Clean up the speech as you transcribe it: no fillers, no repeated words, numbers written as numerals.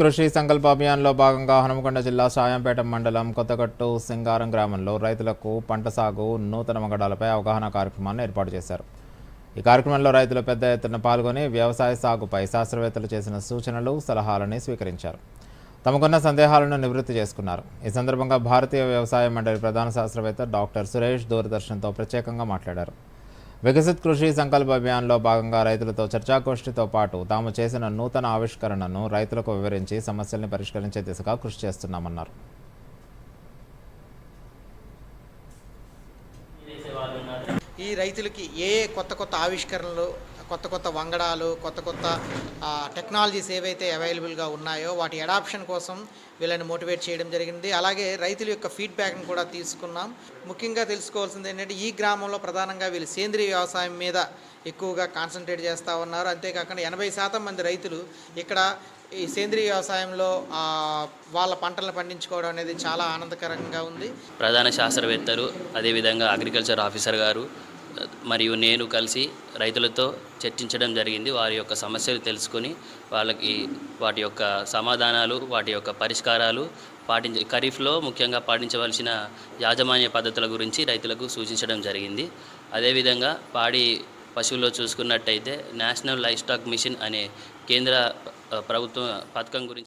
కృషి సంకల్ప అభియాన్లో భాగంగా హనుమకొండ జిల్లా సాయంపేట మండలం కొత్తగట్టు సింగారం గ్రామంలో రైతులకు పంట సాగు నూతన వంగడాలపై అవగాహన కార్యక్రమాన్ని ఏర్పాటు చేశారు. ఈ కార్యక్రమంలో రైతులు పెద్ద ఎత్తున పాల్గొని వ్యవసాయ సాగుపై శాస్త్రవేత్తలు చేసిన సూచనలు, సలహాలని స్వీకరించారు. తమకున్న సందేహాలను నివృత్తి చేసుకున్నారు. ఈ సందర్భంగా భారతీయ వ్యవసాయ మండలి ప్రధాన శాస్త్రవేత్త డాక్టర్ సురేష్ దూరదర్శన్తో ప్రత్యేకంగా మాట్లాడారు. వికసిత్ కృషి సంకల్ప అభియాన్లో భాగంగా రైతులతో చర్చాగోష్ఠితో పాటు తాము చేసిన నూతన ఆవిష్కరణను రైతులకు వివరించి సమస్యల్ని పరిష్కరించే దిశగా కృషి చేస్తున్నామన్నారు. ఈ రైతులకి ఏ కొత్త ఆవిష్కరణలు, కొత్త వంగడాలు, కొత్త టెక్నాలజీస్ ఏవైతే అవైలబుల్గా ఉన్నాయో వాటి అడాప్షన్ కోసం వీళ్ళని మోటివేట్ చేయడం జరిగింది. అలాగే రైతుల యొక్క ఫీడ్బ్యాక్ని కూడా తీసుకున్నాం. ముఖ్యంగా తెలుసుకోవాల్సింది ఏంటంటే ఈ గ్రామంలో ప్రధానంగా వీళ్ళు సేంద్రీయ వ్యవసాయం మీద ఎక్కువగా కాన్సన్ట్రేట్ చేస్తూ ఉన్నారు. అంతేకాకుండా 80% మంది రైతులు ఇక్కడ ఈ సేంద్రీయ వ్యవసాయంలో వాళ్ళ పంటలను పండించుకోవడం అనేది చాలా ఆనందకరంగా ఉంది. ప్రధాన శాస్త్రవేత్తలు, అదేవిధంగా అగ్రికల్చర్ ఆఫీసర్ గారు మరియు నేను కలిసి రైతులతో చర్చించడం జరిగింది. వారి యొక్క సమస్యలు తెలుసుకొని వాళ్ళకి వాటి యొక్క సమాధానాలు, వాటి యొక్క పరిష్కారాలు ఖరీఫ్లో ముఖ్యంగా పాటించవలసిన యాజమాన్య పద్ధతుల గురించి రైతులకు సూచించడం జరిగింది. అదేవిధంగా పాడి పశువుల్లో చూసుకున్నట్టయితే నేషనల్ లైవ్ స్టాక్ మిషన్ అనే కేంద్ర ప్రభుత్వ పథకం గురించి